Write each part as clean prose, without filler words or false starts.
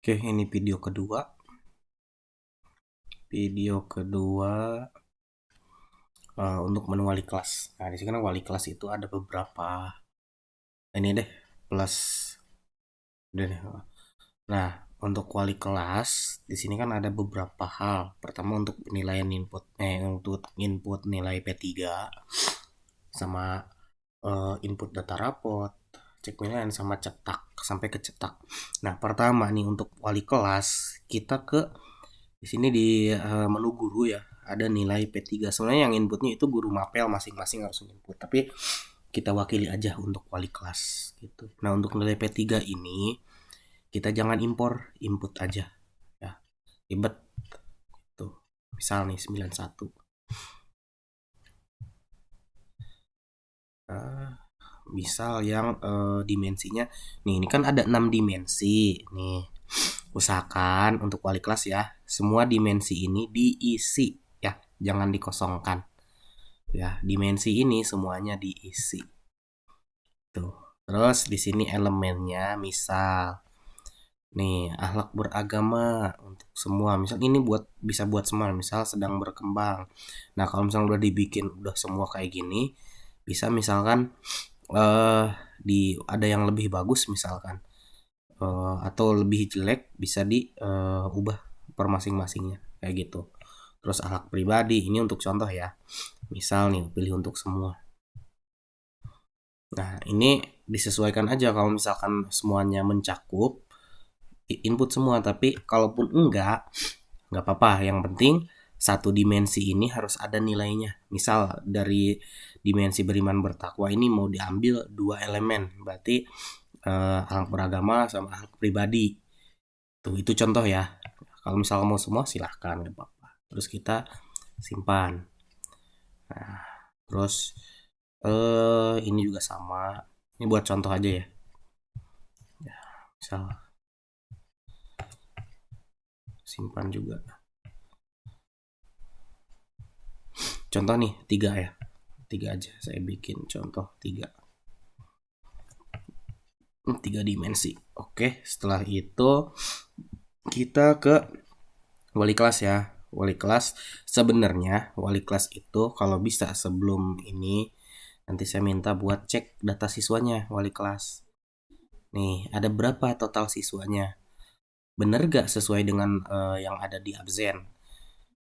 Oke, ini video kedua. Untuk menu wali kelas. Nah, di sini kan wali kelas itu ada beberapa. Ini deh plus. Udah deh. Nah, untuk wali kelas di sini kan ada beberapa hal. Pertama untuk penilaian untuk input nilai P3 sama input data raport, cek penilaian sama cetak sampai ke cetak. Nah, pertama nih untuk wali kelas kita ke di sini di menu guru ya, ada nilai P3. Sebenarnya yang inputnya itu guru mapel masing-masing harus input, tapi kita wakili aja untuk wali kelas gitu. Nah, untuk nilai P3 ini kita jangan impor, input aja ya. Ribet tuh. Misal nih 91. Misal yang dimensinya nih, ini kan ada 6 dimensi nih. Usahakan untuk wali kelas ya, semua dimensi ini diisi ya, jangan dikosongkan. Ya, dimensi ini semuanya diisi. Tuh. Terus di sini elemennya misal nih akhlak beragama untuk semua. Misal ini bisa buat semua, misal sedang berkembang. Nah, kalau misalnya udah dibikin udah semua kayak gini, bisa misalkan eh ada yang lebih bagus misalkan atau lebih jelek bisa diubah per masing-masingnya kayak gitu. Terus akhlak pribadi ini untuk contoh ya. Misal nih pilih untuk semua. Nah, ini disesuaikan aja kalau misalkan semuanya mencakup input semua, tapi kalaupun nggak apa-apa. Yang penting satu dimensi ini harus ada nilainya. Misal dari dimensi beriman bertakwa ini mau diambil 2 elemen, berarti akhlak beragama sama akhlak pribadi. Tuh, itu contoh ya. Kalau misal mau semua silahkan, nggak apa-apa. Terus kita simpan. Nah, terus ini juga sama. Ini buat contoh aja ya. Misal simpan juga. Contoh nih 3 ya. 3 aja saya bikin contoh 3. 3 dimensi. Oke, setelah itu kita ke wali kelas ya. Wali kelas sebenarnya wali kelas itu kalau bisa sebelum ini nanti saya minta buat cek data siswanya wali kelas. Nih, ada berapa total siswanya? Bener gak sesuai dengan yang ada di absen?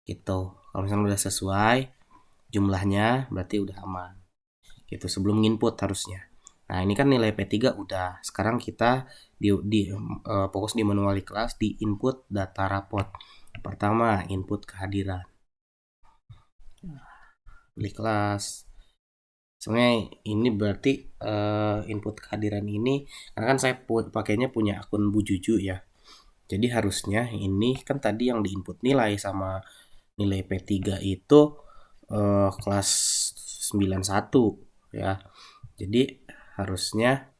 Gitu. Kalau misalnya udah sesuai jumlahnya berarti udah aman. Gitu sebelum input harusnya. Nah, ini kan nilai P3 udah. Sekarang kita fokus di menu wali kelas di input data raport. Pertama, input kehadiran. Pilih kelas. Sebenarnya ini berarti input kehadiran ini karena kan saya pakainya punya akun Bu Juju ya. Jadi harusnya ini kan tadi yang diinput nilai sama nilai P3 itu kelas 91 ya. Jadi harusnya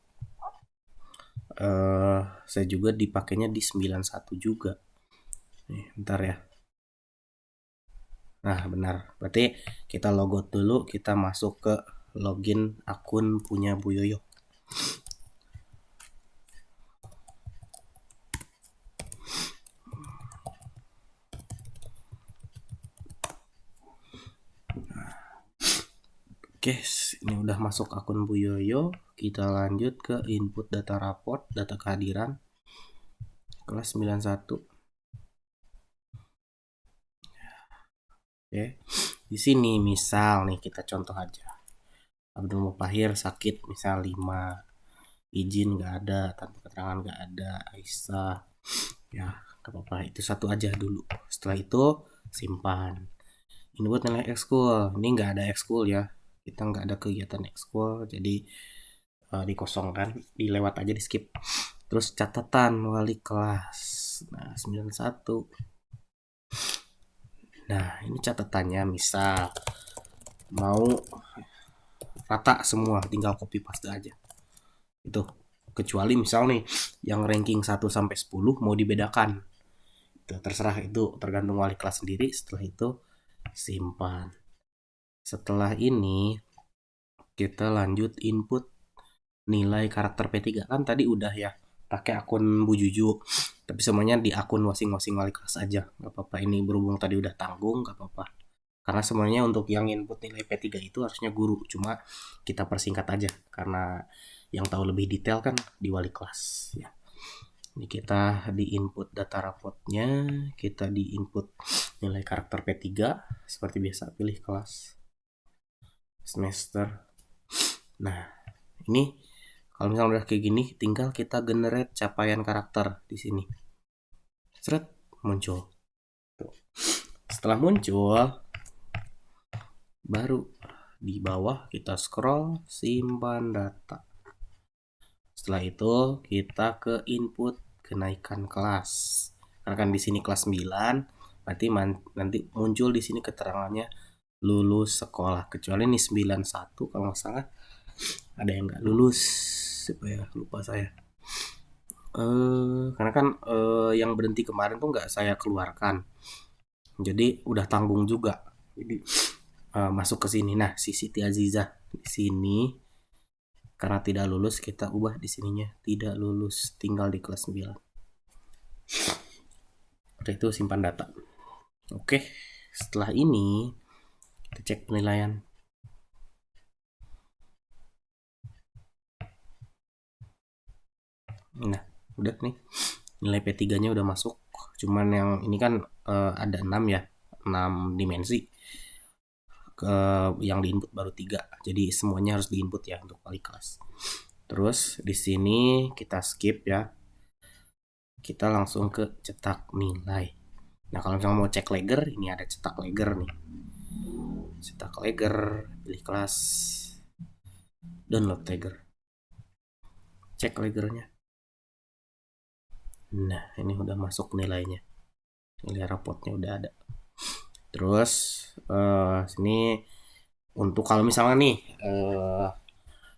saya juga dipakainya di 91 juga. Nih, bentar ya. Nah, benar. Berarti kita logout dulu, kita masuk ke login akun punya Bu Yoyo. Oke, ini udah masuk akun Bu Yoyo. Kita lanjut ke input data raport, data kehadiran kelas 91. Oke. Di sini misal nih kita contoh aja. Abdul Mupahir sakit misal 5. Izin nggak ada, tanpa keterangan nggak ada, Aisyah ya nggak apa-apa, itu satu aja dulu. Setelah itu simpan. Ini buat nilai ekskul, ini nggak ada ekskul ya, kita nggak ada kegiatan ekskul, jadi dikosongkan, dilewat aja, di skip. Terus catatan wali kelas, nah 91. Nah, ini catatannya misal mau rata semua, tinggal copy paste aja itu, kecuali misal nih yang ranking 1 sampai 10 mau dibedakan, itu terserah, itu tergantung wali kelas sendiri. Setelah itu simpan. Setelah ini kita lanjut input nilai karakter P3 kan tadi udah ya, pakai akun Bu Juju, tapi semuanya di akun masing-masing wali kelas aja, nggak apa-apa. Ini berhubung tadi udah tanggung, nggak apa-apa, karena sebenarnya untuk yang input nilai P3 itu harusnya guru, cuma kita persingkat aja karena yang tahu lebih detail kan di wali kelas ya. Ini kita di input data rapotnya, kita di input nilai karakter P3 seperti biasa, pilih kelas, semester. Nah, ini kalau misalnya udah kayak gini, tinggal kita generate capaian karakter di sini. Seret, muncul. Tuh. Setelah muncul, baru di bawah kita scroll, simpan data. Setelah itu kita ke input kenaikan kelas. Karena kan di sini kelas 9, berarti nanti muncul di sini keterangannya lulus sekolah. Kecuali ini 91 kalau nggak salah ada yang nggak lulus. Siapa ya? Lupa saya. Karena kan yang berhenti kemarin tuh nggak saya keluarkan. Jadi udah tanggung juga. Jadi masuk ke sini. Nah, si Siti Azizah di sini karena tidak lulus, kita ubah di sininya tidak lulus, tinggal di kelas 9. Udah, itu simpan data. Oke, setelah ini kita cek penilaian. Nah, udah nih. Nilai P3-nya udah masuk. Cuman yang ini kan ada 6 ya. 6 dimensi. Yang diinput baru 3. Jadi semuanya harus diinput ya untuk wali kelas. Terus di sini kita skip ya. Kita langsung ke cetak nilai. Nah, kalau misalnya mau cek leger, ini ada cetak leger nih. Cetak leger, pilih kelas, download leger. Cek legernya. Nah, ini udah masuk nilainya. Nilai rapotnya udah ada. Terus sini untuk kalau misalnya nih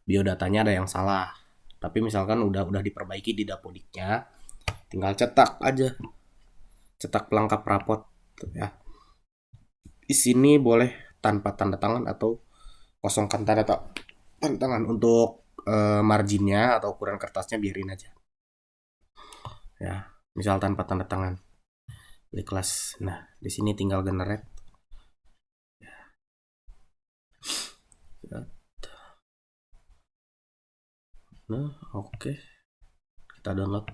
biodatanya ada yang salah, tapi misalkan udah diperbaiki di Dapodiknya, tinggal cetak aja, cetak pelengkap rapot ya. Di sini boleh tanpa tanda tangan atau kosongkan tanda tangan. Untuk marginnya atau ukuran kertasnya biarin aja ya, misal tanpa tanda tangan di kelas. Nah, di sini tinggal generate. Nah, oke. Kita download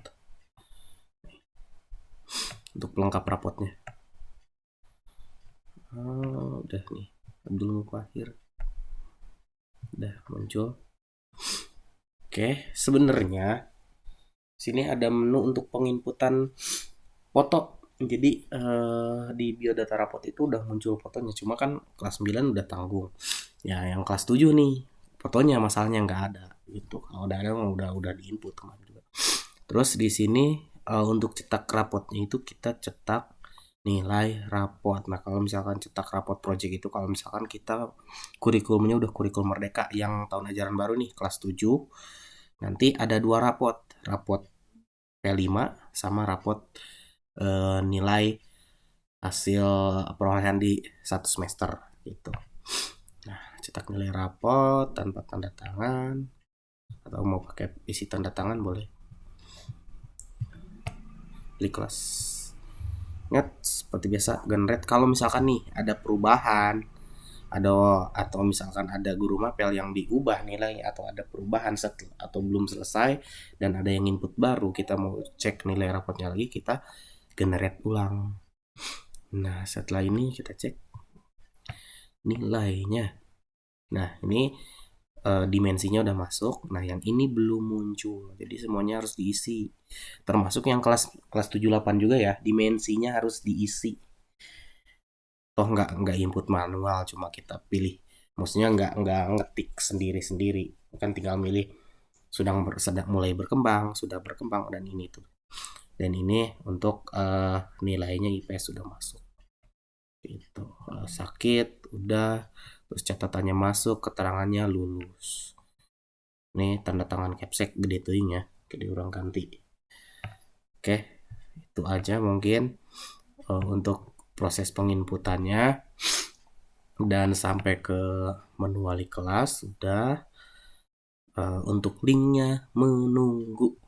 untuk pelengkap rapotnya. Udah nih, Abdul Mukhir udah muncul. Oke, sebenarnya sini ada menu untuk penginputan foto. Jadi di biodata rapot itu udah muncul fotonya, cuma kan kelas 9 udah tanggung. Ya, yang kelas 7 nih fotonya masalahnya nggak ada gitu. Kalau udah diinput kemarin juga. Terus di sini untuk cetak rapotnya itu kita cetak nilai rapot. Nah, kalau misalkan cetak rapot project itu kalau misalkan kita kurikulumnya udah kurikulum merdeka yang tahun ajaran baru nih kelas 7, nanti ada 2 rapot. Rapot P5 sama rapot nilai hasil perolehan di 1 semester gitu. Nah, cetak nilai rapot tanpa tanda tangan atau mau pakai isi tanda tangan boleh. Pilih kelas. Ingat seperti biasa generate. Kalau misalkan nih ada perubahan, atau misalkan ada guru mapel yang diubah nilai atau ada perubahan atau belum selesai dan ada yang input baru, kita mau cek nilai rapotnya lagi, kita generate ulang. Nah, setelah ini kita cek nilainya. Nah, ini dimensinya udah masuk. Nah, yang ini belum muncul. Jadi semuanya harus diisi. Termasuk yang kelas 78 juga ya, dimensinya harus diisi. Toh nggak input manual, cuma kita pilih. Maksudnya nggak ngetik sendiri-sendiri. Kan tinggal milih sedang mulai berkembang, sudah berkembang, dan ini tuh. Dan ini untuk nilainya IPS sudah masuk. Itu sakit udah, terus catatannya masuk, keterangannya lulus. Nih tanda tangan capsek gede tuh ya, jadi orang ganti. Oke, itu aja mungkin untuk proses penginputannya, dan sampai ke menu wali kelas sudah. Untuk linknya menunggu.